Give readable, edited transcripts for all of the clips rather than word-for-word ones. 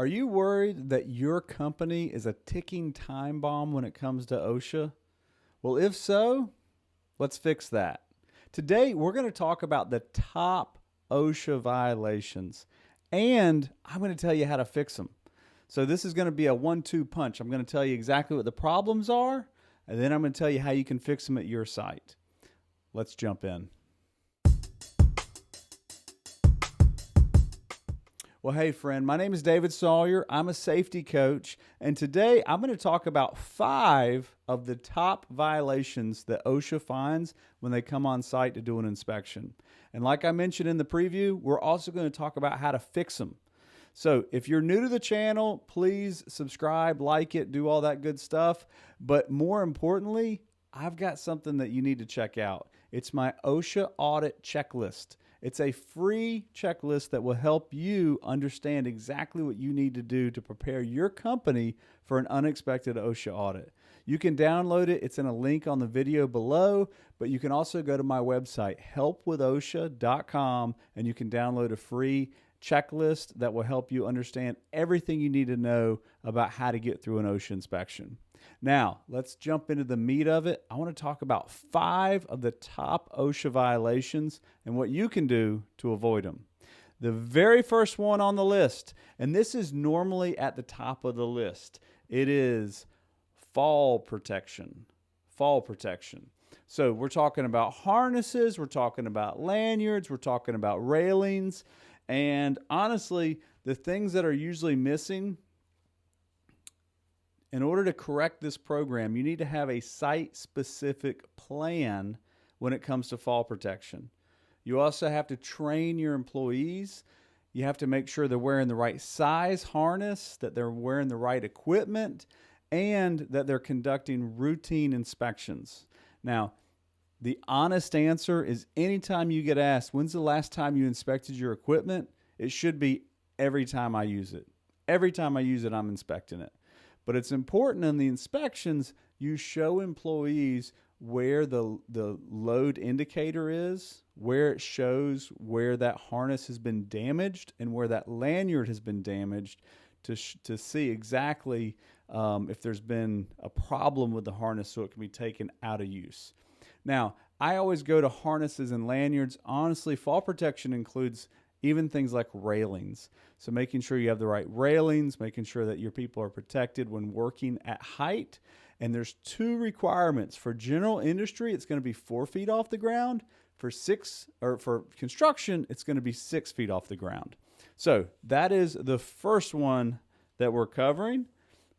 Are you worried that your company is a ticking time bomb when it comes to OSHA? Well, if so, let's fix that. Today, we're going to talk about the top OSHA violations, and I'm going to tell you how to fix them. So this is going to be a 1-2 punch. I'm going to tell you exactly what the problems are, and then I'm going to tell you how you can fix them at your site. Let's jump in. Well, hey, friend, my name is David Sawyer. I'm a safety coach, and today I'm going to talk about 5 of the top violations that OSHA finds when they come on site to do an inspection. And like I mentioned in the preview, we're also going to talk about how to fix them. So if you're new to the channel, please subscribe, like it, do all that good stuff. But more importantly, I've got something that you need to check out. It's my OSHA audit checklist. It's a free checklist that will help you understand exactly what you need to do to prepare your company for an unexpected OSHA audit. You can download it. It's in a link on the video below, but you can also go to my website, helpwithosha.com, and you can download a free checklist that will help you understand everything you need to know about how to get through an OSHA inspection. Now, let's jump into the meat of it. I want to talk about 5 of the top OSHA violations and what you can do to avoid them. The very first one on the list, and this is normally at the top of the list, it is fall protection. Fall protection. So we're talking about harnesses, we're talking about lanyards, we're talking about railings, and honestly, the things that are usually missing, in order to correct this program, you need to have a site-specific plan when it comes to fall protection. You also have to train your employees. You have to make sure they're wearing the right size harness, that they're wearing the right equipment, and that they're conducting routine inspections. Now, the honest answer is anytime you get asked, when's the last time you inspected your equipment? It should be every time I use it. Every time I use it, I'm inspecting it. But it's important in the inspections, you show employees where the load indicator is, where it shows where that harness has been damaged and where that lanyard has been damaged to see exactly if there's been a problem with the harness so it can be taken out of use. Now, I always go to harnesses and lanyards. Honestly, fall protection includes even things like railings. So making sure you have the right railings, making sure that your people are protected when working at height. And there's 2 requirements. For general industry, it's going to be 4 feet off the ground. For construction, it's going to be 6 feet off the ground. So that is the first one that we're covering,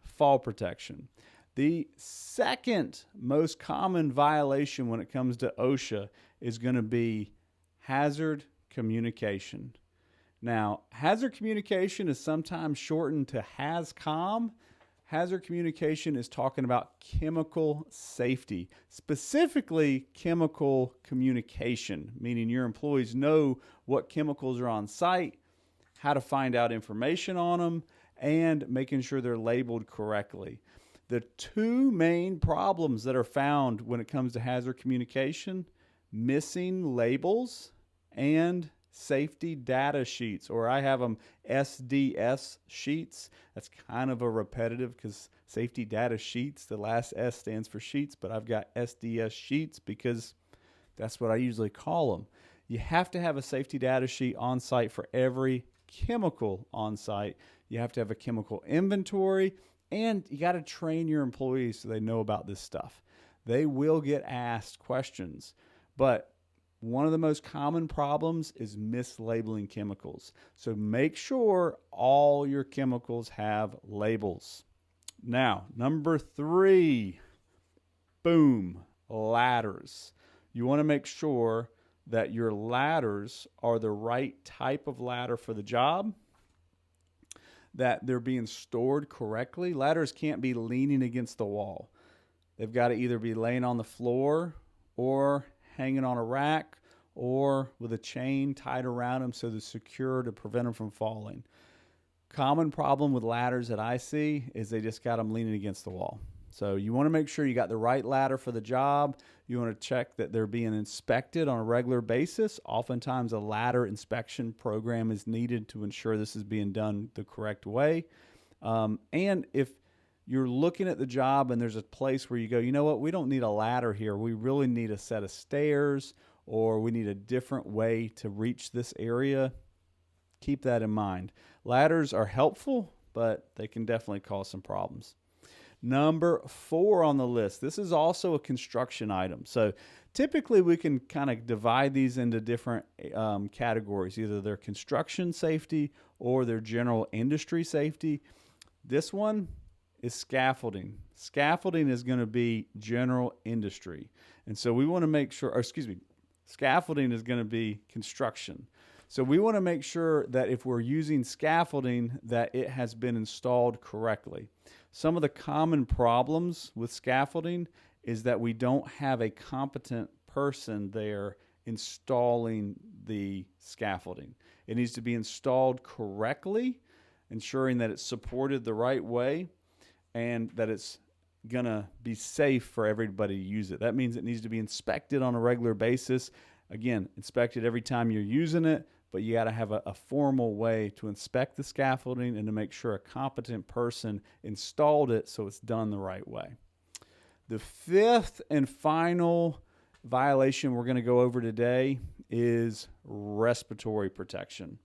fall protection. The second most common violation when it comes to OSHA is going to be hazard communication. Now, hazard communication is sometimes shortened to HazCom. Hazard communication is talking about chemical safety, specifically chemical communication, meaning your employees know what chemicals are on site, how to find out information on them, and making sure they're labeled correctly. The 2 main problems that are found when it comes to hazard communication, missing labels and safety data sheets, or I have them SDS sheets. That's kind of a repetitive because safety data sheets, the last S stands for sheets, but I've got SDS sheets because that's what I usually call them. You have to have a safety data sheet on site for every chemical on site. You have to have a chemical inventory, and you got to train your employees so they know about this stuff. They will get asked questions, but one of the most common problems is mislabeling chemicals. So make sure all your chemicals have labels. Now, number 3, boom, ladders. You want to make sure that your ladders are the right type of ladder for the job, that they're being stored correctly. Ladders can't be leaning against the wall. They've got to either be laying on the floor or hanging on a rack or with a chain tied around them so they're secure to prevent them from falling. Common problem with ladders that I see is they just got them leaning against the wall. So you want to make sure you got the right ladder for the job. You want to check that they're being inspected on a regular basis. Oftentimes a ladder inspection program is needed to ensure this is being done the correct way. And if you're looking at the job and there's a place where you go, you know what, we don't need a ladder here. We really need a set of stairs, or we need a different way to reach this area. Keep that in mind. Ladders are helpful, but they can definitely cause some problems. Number 4 on the list. This is also a construction item. So typically we can kind of divide these into different categories. Either they're construction safety or they're general industry safety. This one is scaffolding. Scaffolding is going to be general industry. And so we want to make sure, scaffolding is going to be construction. So we want to make sure that if we're using scaffolding, that it has been installed correctly. Some of the common problems with scaffolding is that we don't have a competent person there installing the scaffolding. It needs to be installed correctly, ensuring that it's supported the right way and that it's going to be safe for everybody to use it. That means it needs to be inspected on a regular basis. Again, inspected every time you're using it, but you got to have a formal way to inspect the scaffolding and to make sure a competent person installed it so it's done the right way. The 5th and final violation we're going to go over today is respiratory protection.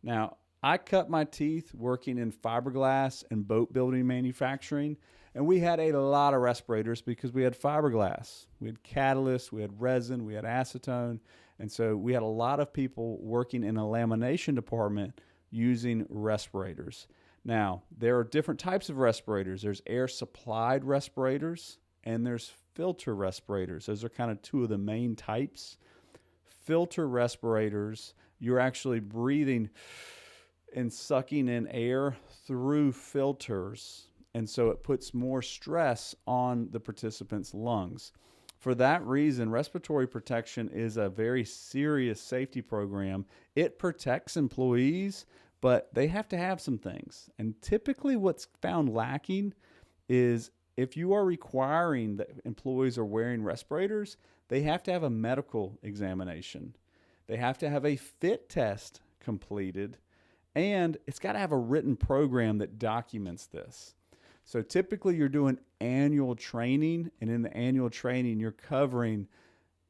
Now, I cut my teeth working in fiberglass and boat building manufacturing, and we had a lot of respirators because we had fiberglass. We had catalyst, we had resin, we had acetone, and so we had a lot of people working in a lamination department using respirators. Now, there are different types of respirators. There's air-supplied respirators, and there's filter respirators. Those are kind of 2 of the main types. Filter respirators, you're actually breathing and sucking in air through filters, and so it puts more stress on the participant's lungs. For that reason, respiratory protection is a very serious safety program. It protects employees, but they have to have some things. And typically what's found lacking is if you are requiring that employees are wearing respirators, they have to have a medical examination. They have to have a fit test completed, and it's got to have a written program that documents this. So typically you're doing annual training, and in the annual training, you're covering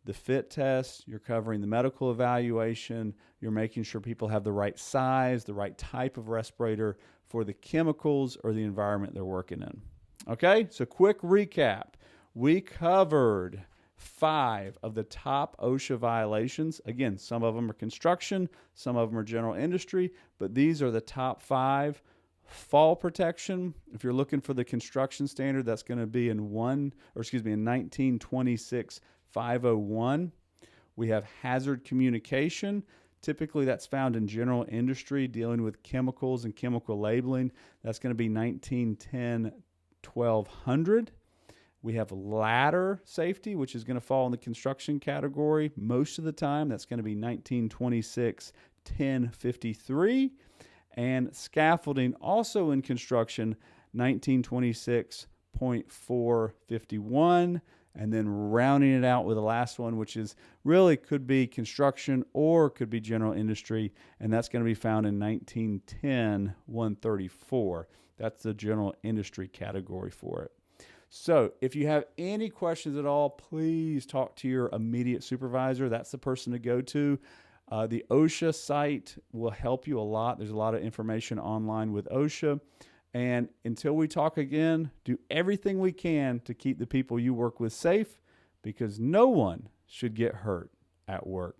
the fit test, you're covering the medical evaluation, you're making sure people have the right size, the right type of respirator for the chemicals or the environment they're working in. Okay, so quick recap. We covered 5 of the top OSHA violations. Again, some of them are construction, some of them are general industry, but these are the top 5. Fall protection, if you're looking for the construction standard, that's going to be in 1926-501. We have hazard communication. Typically, that's found in general industry dealing with chemicals and chemical labeling. That's going to be 1910-1200. We have ladder safety, which is going to fall in the construction category. Most of the time, that's going to be 1926-1053. And scaffolding, also in construction, 1926.451. And then rounding it out with the last one, which is really could be construction or could be general industry. And that's going to be found in 1910-134. That's the general industry category for it. So if you have any questions at all, please talk to your immediate supervisor. That's the person to go to. The OSHA site will help you a lot. There's a lot of information online with OSHA. And until we talk again, do everything we can to keep the people you work with safe, because no one should get hurt at work.